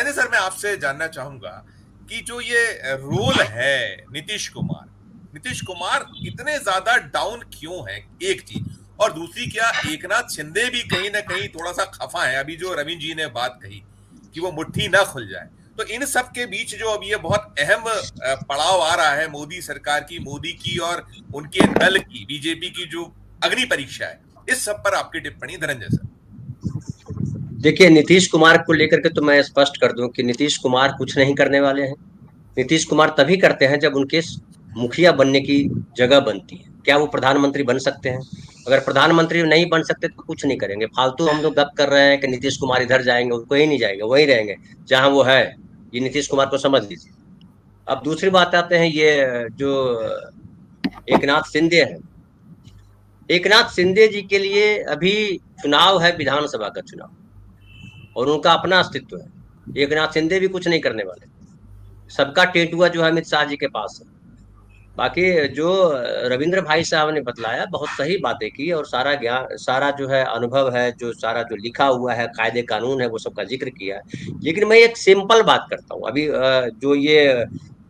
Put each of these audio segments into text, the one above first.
Dhananjay sir, मैं आपसे जानना चाहूंगा कि जो ये रोल है नीतीश कुमार इतने ज्यादा डाउन क्यों है, एक चीज। और दूसरी, क्या एकनाथ शिंदे भी कहीं ना कहीं थोड़ा सा खफा है? अभी जो रविंद्र जी ने बात कही कि वो मुट्ठी ना खुल जाए, तो इन सब के बीच जो अब ये बहुत अहम पड़ाव आ रहा है मोदी सरकार की, मोदी की और उनके दल की, बीजेपी की जो अग्नि परीक्षा है, इस सब पर आपकी टिप्पणी धनंजय सर। देखिए, नीतीश कुमार को लेकर के तो मैं स्पष्ट कर दूं कि नीतीश कुमार कुछ नहीं करने वाले हैं। नीतीश कुमार तभी करते हैं जब उनके मुखिया बनने की जगह बनती है। क्या वो प्रधानमंत्री बन सकते हैं? अगर प्रधानमंत्री नहीं बन सकते तो कुछ नहीं करेंगे। फालतू हम लोग गप कर रहे हैं कि नीतीश कुमार इधर जाएंगे, वो कहीं नहीं जाएंगे, वहीं रहेंगे जहां वो है। ये नीतीश कुमार को समझ लीजिए। अब दूसरी बात आते हैं, ये जो एकनाथ शिंदे है, एकनाथ शिंदे जी के लिए अभी चुनाव है, विधानसभा का चुनाव, और उनका अपना अस्तित्व है। एकनाथ शिंदे भी कुछ नहीं करने वाले। सबका टेटुआ जो है अमित शाह जी के पास है। बाकी जो रविंद्र भाई साहब ने बतलाया, बहुत सही बातें की, और सारा ज्ञान, सारा जो है अनुभव है, जो सारा जो लिखा हुआ है, कायदे कानून है, वो सबका जिक्र किया है। लेकिन मैं एक सिंपल बात करता हूँ। अभी जो ये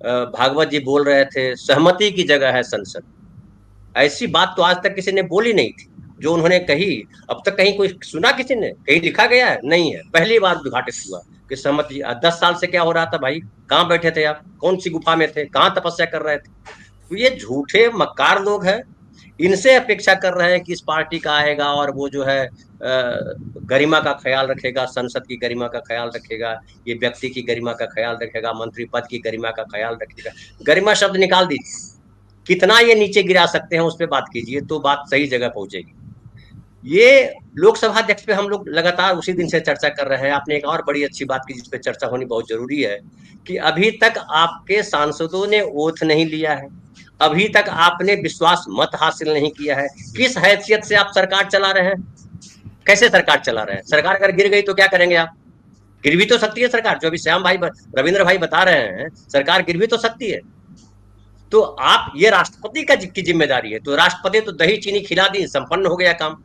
भागवत जी बोल रहे थे, सहमति की जगह है संसद। ऐसी बात तो आज तक किसी ने बोली नहीं थी जो उन्होंने कही। अब तक कहीं कोई सुना किसी ने? कहीं लिखा गया है? नहीं है। पहली बार उद्घाटित हुआ कि सहमति। 10 साल से क्या हो रहा था भाई? कहाँ बैठे थे आप? कौन सी गुफा में थे? कहाँ तपस्या कर रहे थे? तो ये झूठे मक्कार लोग हैं। इनसे अपेक्षा कर रहे हैं कि इस पार्टी का आएगा और वो जो है गरिमा का ख्याल रखेगा, संसद की गरिमा का ख्याल रखेगा, ये व्यक्ति की गरिमा का ख्याल रखेगा, मंत्री पद की गरिमा का ख्याल रखेगा। गरिमा शब्द निकाल दीजिए। कितना ये नीचे गिरा सकते हैं उस पर बात कीजिए, तो बात सही जगह पहुंचेगी। ये लोकसभा अध्यक्ष पे हम लोग लगातार उसी दिन से चर्चा कर रहे हैं। आपने एक और बड़ी अच्छी बात की जिस पे चर्चा होनी बहुत जरूरी है, कि अभी तक आपके सांसदों ने ओथ नहीं लिया है। अभी तक आपने विश्वास मत हासिल नहीं किया है। किस हैसियत से आप सरकार चला रहे हैं? कैसे सरकार चला रहे हैं? सरकार अगर गिर गई तो क्या करेंगे आप? गिर भी तो सकती है सरकार। जो अभी श्याम भाई, रविंद्र भाई बता रहे हैं, सरकार गिर भी तो सकती है। तो आप, ये राष्ट्रपति का की जिम्मेदारी है। तो राष्ट्रपति तो दही चीनी खिला दी, संपन्न हो गया काम।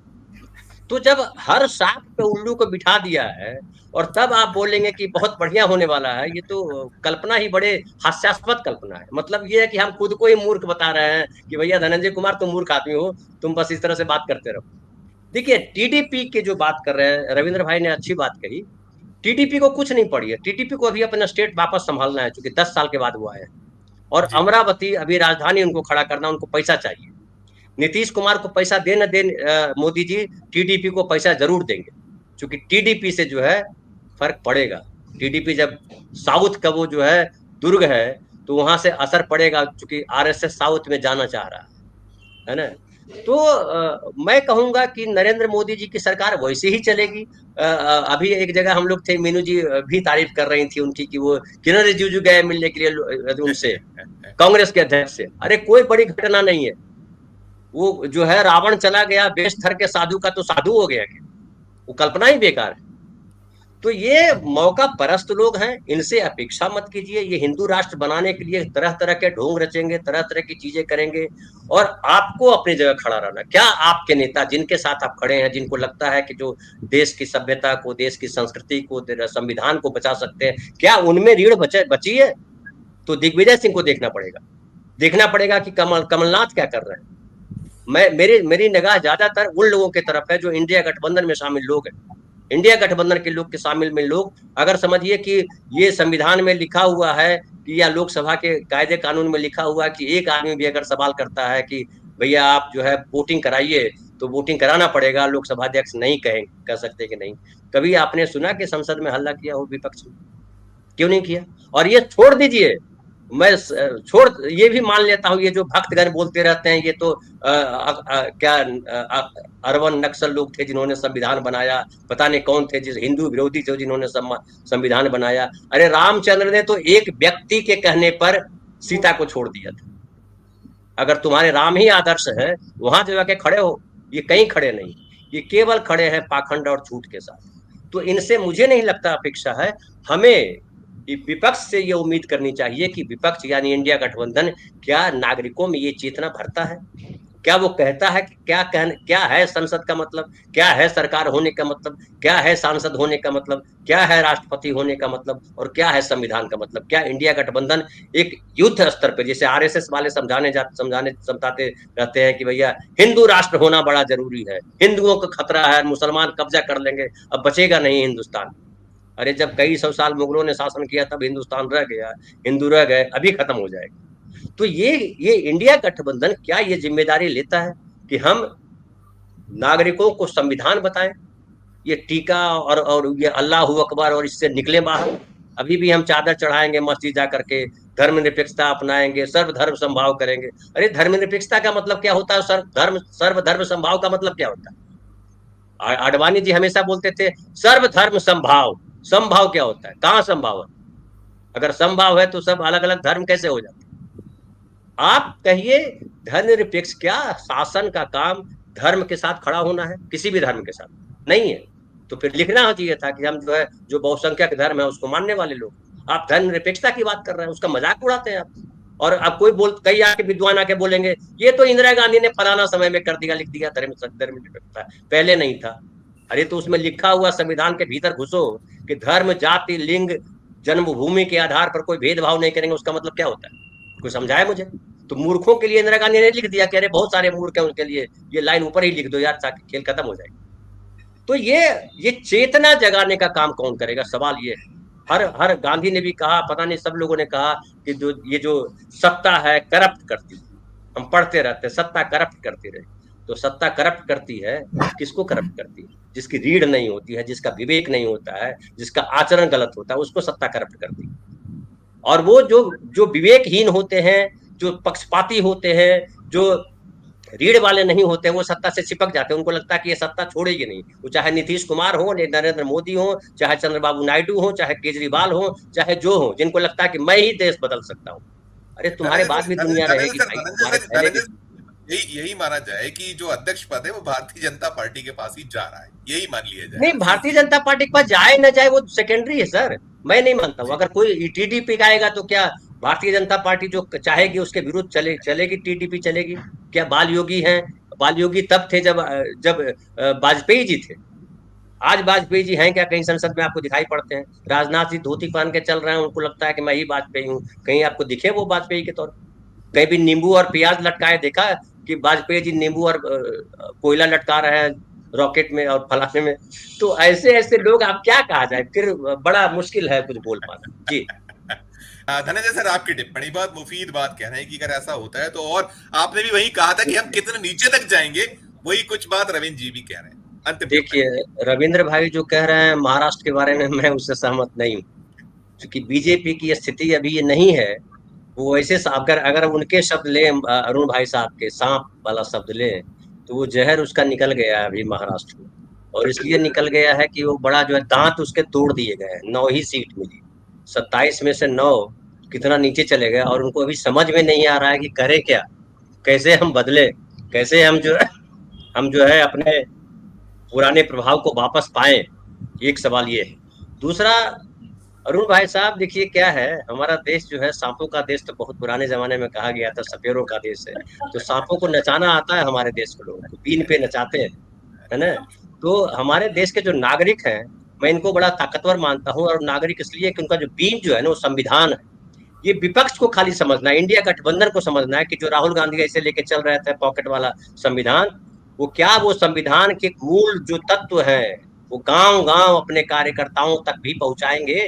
तो जब हर सांप पे उल्लू को बिठा दिया है और तब आप बोलेंगे कि बहुत बढ़िया होने वाला है, ये तो कल्पना ही बड़े हास्यास्पद कल्पना है। मतलब ये है कि हम खुद को ही मूर्ख बता रहे हैं कि भैया धनंजय कुमार तुम मूर्ख आदमी हो, तुम बस इस तरह से बात करते रहो। देखिए, टीडीपी की जो बात कर रहे हैं, रविंद्र भाई ने अच्छी बात कही। टीडीपी को कुछ नहीं पड़ी है। टीडीपी को अभी अपना स्टेट वापस संभालना है, क्योंकि 10 साल के बाद हुआ है। और जी। अमरावती अभी राजधानी उनको खड़ा करना, उनको पैसा चाहिए। नीतीश कुमार को पैसा दे न दे मोदी जी, टीडीपी को पैसा जरूर देंगे, क्योंकि टीडीपी से जो है फर्क पड़ेगा। टीडीपी जब साउथ का वो जो है दुर्ग है, तो वहां से असर पड़ेगा, क्योंकि आरएसएस साउथ में जाना चाह रहा है ना। तो मैं कहूंगा कि नरेंद्र मोदी जी की सरकार वैसे ही चलेगी। अभी एक जगह हम लोग थे, मीनू जी भी तारीफ कर रही थी उनकी कि वो किरण रिजिजू गए मिलने के लिए उनसे, कांग्रेस के अध्यक्ष से। अरे कोई बड़ी घटना नहीं है। वो जो है रावण चला गया वेश धर के साधु का, तो साधु हो गया क्या? वो कल्पना ही बेकार है। तो ये मौका परस्त लोग हैं, इनसे अपेक्षा मत कीजिए। ये हिंदू राष्ट्र बनाने के लिए तरह तरह के ढोंग रचेंगे, तरह तरह की चीजें करेंगे। और आपको अपनी जगह खड़ा रहना। क्या आपके नेता जिनके साथ आप खड़े हैं, जिनको लगता है कि जो देश की सभ्यता को, देश की संस्कृति को, संविधान को बचा सकते हैं, क्या उनमें रीढ़ बची है? तो दिग्विजय सिंह को देखना पड़ेगा। देखना पड़ेगा कि कमलनाथ क्या कर रहे हैं। मेरी निगाह ज्यादातर उन लोगों की तरफ है जो इंडिया गठबंधन में शामिल लोग हैं। इंडिया गठबंधन के लोग के शामिल में लोग, अगर समझिए कि ये संविधान में लिखा हुआ है कि, या लोकसभा के कायदे कानून में लिखा हुआ है कि एक आदमी भी अगर सवाल करता है कि भैया आप जो है वोटिंग कराइए, तो वोटिंग कराना पड़ेगा। लोकसभा अध्यक्ष नहीं कह सकते कि नहीं। कभी आपने सुना कि संसद में हल्ला किया हो विपक्ष ने? क्यों नहीं किया? और ये छोड़ दीजिए, मैं छोड़ ये भी मान लेता हूँ, ये जो भक्तगण बोलते रहते हैं, ये तो क्या अरवन नक्सल लोग थे जिन्होंने संविधान बनाया, पता नहीं कौन थे जिस हिंदू विरोधी थे जिन्होंने संविधान बनाया। अरे रामचंद्र ने तो एक व्यक्ति के कहने पर सीता को छोड़ दिया था। अगर तुम्हारे राम ही आदर्श है, वहां जो जाके खड़े हो। ये कहीं खड़े नहीं, ये केवल खड़े हैं पाखंड और झूठ के साथ। तो इनसे मुझे नहीं लगता अपेक्षा है। हमें विपक्ष से ये उम्मीद करनी चाहिए कि विपक्ष यानी इंडिया गठबंधन क्या नागरिकों में ये चेतना भरता है? क्या वो कहता है कि क्या है संसद का मतलब, क्या है सरकार होने का मतलब, क्या है सांसद होने का मतलब, क्या है राष्ट्रपति होने का मतलब, और क्या है संविधान का मतलब? क्या इंडिया गठबंधन एक युद्ध स्तर पर, जैसे आरएसएस वाले समझाते रहते हैं कि भैया हिंदू राष्ट्र होना बड़ा जरूरी है, हिंदुओं का खतरा है, मुसलमान कब्जा कर लेंगे, अब बचेगा नहीं हिंदुस्तान। अरे जब कई सौ साल मुगलों ने शासन किया तब हिंदुस्तान रह गया, हिंदू रह गए, अभी खत्म हो जाएगा। तो ये इंडिया गठबंधन क्या ये जिम्मेदारी लेता है कि हम नागरिकों को संविधान बताएं? ये टीका और ये अल्लाह अकबर और इससे निकले बाहर। अभी भी हम चादर चढ़ाएंगे मस्जिद जा करके, धर्मनिरपेक्षता अपनाएंगे, सर्वधर्म संभाव करेंगे। अरे धर्मनिरपेक्षता का मतलब क्या होता है? सर्वधर्म संभाव का मतलब क्या होता है? आडवाणी जी हमेशा बोलते थे सर्वधर्म संभाव। संभाव क्या होता है? कहाँ संभाव है? अगर संभाव है तो सब अलग अलग धर्म कैसे हो जाते? आप कहिए धर्मनिरपेक्ष क्या? शासन का काम धर्म के साथ खड़ा होना है, किसी भी धर्म के साथ नहीं है। तो फिर लिखना चाहिए था कि हम जो है जो बहुसंख्यक धर्म है उसको मानने वाले लोग। आप धर्मनिरपेक्षता की बात कर रहे हैं, उसका मजाक उड़ाते हैं आप। और अब कई आके विद्वान आके बोलेंगे ये तो इंदिरा गांधी ने फलाना समय में कर दिया, लिख दिया धर्मनिरपेक्षता, पहले नहीं था। अरे तो उसमें लिखा हुआ संविधान के भीतर घुसो कि धर्म, जाति, लिंग, जन्मभूमि के आधार पर कोई भेदभाव नहीं करेंगे, उसका मतलब क्या होता है? कोई समझाए मुझे। तो मूर्खों के लिए इंदिरा गांधी ने लिख दिया कि अरे बहुत सारे मूर्ख हैं उनके लिए ये लाइन ऊपर ही लिख दो यार, ताकि खेल खत्म हो जाएगा। तो ये चेतना जगाने का काम कौन करेगा? सवाल ये है। हर गांधी ने भी कहा, पता नहीं सब लोगों ने कहा कि जो सत्ता है करप्ट करती है। हम पढ़ते रहते हैं सत्ता करप्ट करती रहे। तो सत्ता करप्ट करती है, किसको करप्ट करती है? जिसकी रीढ़ नहीं होती है, जिसका विवेक नहीं होता है, जिसका आचरण गलत होता है, उसको सत्ता करप्ट करती है। और वो जो जो विवेकहीन होते हैं, जो पक्षपाती होते हैं, जो रीढ़ वाले नहीं होते हैं, वो सत्ता से चिपक जाते हैं। उनको लगता है कि ये सत्ता छोड़ेगी नहीं। वो चाहे नीतीश कुमार हो, नरेंद्र मोदी हो, चाहे चंद्रबाबू नायडू हो, चाहे केजरीवाल हो, चाहे जो हो, जिनको लगता है कि मैं ही देश बदल सकता हूँ। अरे तुम्हारे बाद भी दुनिया रहेगी भाई, तुम्हारे पहले भी। यही माना जाए कि जो अध्यक्ष पद है वो भारतीय जनता पार्टी के पास ही जा रहा है, यही मान लिया जाए। नहीं, भारतीय जनता पार्टी के पास जाए न जाए वो सेकेंडरी है सर। मैं नहीं मानता हूँ। अगर कोई टीडीपी का आएगा तो क्या भारतीय जनता पार्टी जो चाहेगी उसके विरुद्ध चलेगी? टीडीपी चलेगी क्या? बाल योगी हैं, बाल योगी तब थे जब जब वाजपेयी जी थे। आज वाजपेयी जी हैं क्या कहीं संसद में आपको दिखाई पड़ते हैं? राजनाथ जी धोती पहन के चल रहे हैं, उनको लगता है कि मैं ही वाजपेयी हूँ। कहीं आपको दिखे वो वाजपेयी के तौर? कहीं भी नींबू और प्याज लटकाए देखा कि वाजपेयी जी नींबू और कोयला लटका रहे हैं रॉकेट में और फलाने में? तो ऐसे ऐसे लोग, आप क्या कहा जाए, फिर बड़ा मुश्किल है कुछ बोल पाना जी। धनंजय सर, आपकी टिप्पणी बहुत मुफीद बात कह रहे हैं कि अगर ऐसा होता है तो, और आपने भी वही कहा था कि हम कितने नीचे तक जाएंगे, वही कुछ बात रविंद्र जी भी कह रहे हैं। अंतिम देखिए रविंद्र भाई जो कह रहे हैं महाराष्ट्र के बारे में, मैं उससे सहमत नहीं हूँ। क्योंकि बीजेपी की स्थिति अभी ये नहीं है। वो ऐसे अगर उनके शब्द ले, अरुण भाई साहब के सांप वाला शब्द ले, तो वो जहर उसका निकल गया है अभी महाराष्ट्र में। और इसलिए निकल गया है कि वो बड़ा जो है दांत उसके तोड़ दिए गए हैं। 9 ही सीट मिली, 27 में से 9, कितना नीचे चले गए। और उनको अभी समझ में नहीं आ रहा है कि करें क्या, कैसे हम बदले, कैसे हम जो है अपने पुराने प्रभाव को वापस पाए। एक सवाल ये है। दूसरा, अरुण भाई साहब देखिए क्या है, हमारा देश जो है सांपों का देश तो बहुत पुराने जमाने में कहा गया था, सपेरों का देश है। तो सांपों को नचाना आता है हमारे देश के लोगों को, बीन पे नचाते हैं, है ना? तो हमारे देश के जो नागरिक हैं, मैं इनको बड़ा ताकतवर मानता हूँ। और नागरिक इसलिए कि उनका जो बीन जो है ना वो संविधान है। ये विपक्ष को खाली समझना है, इंडिया गठबंधन को समझना है कि जो राहुल गांधी ऐसे लेके चल रहे थे पॉकेट वाला संविधान, वो क्या वो संविधान के मूल जो तत्व है वो गांव गांव अपने कार्यकर्ताओं तक भी पहुंचाएंगे?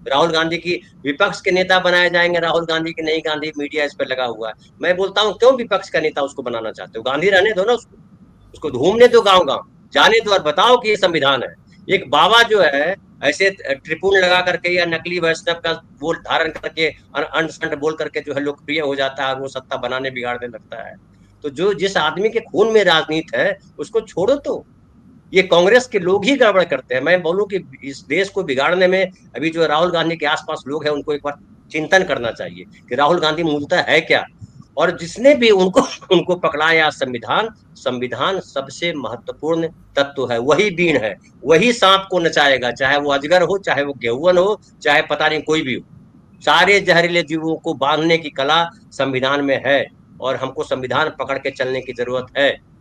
राहुल गांधी की विपक्ष के नेता बनाए जाएंगे, राहुल गांधी की नहीं, गांधी मीडिया इस पर लगा हुआ है। मैं बोलता हूँ क्यों विपक्ष का नेता उसको बनाना चाहते हो? गांधी रहने दो ना उसको घूमने दो, गांव गांव जाने दो और बताओ कि ये संविधान है। एक बाबा जो है ऐसे ट्रिब्यून लगा करके या नकली वैष्णव का बोल धारण करके अनसंट बोल करके जो है लोकप्रिय हो जाता है, वो सत्ता बनाने बिगाड़ने लगता है। तो जो जिस आदमी के खून में राजनीति है उसको छोड़ो। तो ये कांग्रेस के लोग ही गड़बड़ करते हैं। मैं बोलूं कि इस देश को बिगाड़ने में अभी जो राहुल गांधी के आसपास लोग हैं उनको एक बार चिंतन करना चाहिए कि राहुल गांधी मूलतः है क्या। और जिसने भी उनको पकड़ाया, संविधान सबसे महत्वपूर्ण तत्व है, वही बीन है, वही सांप को नचाएगा, चाहे वो अजगर हो, चाहे वो गेहुअन हो, चाहे पता नहीं कोई भी हो। सारे जहरीले जीवों को बांधने की कला संविधान में है। और हमको संविधान पकड़ के चलने की जरूरत है।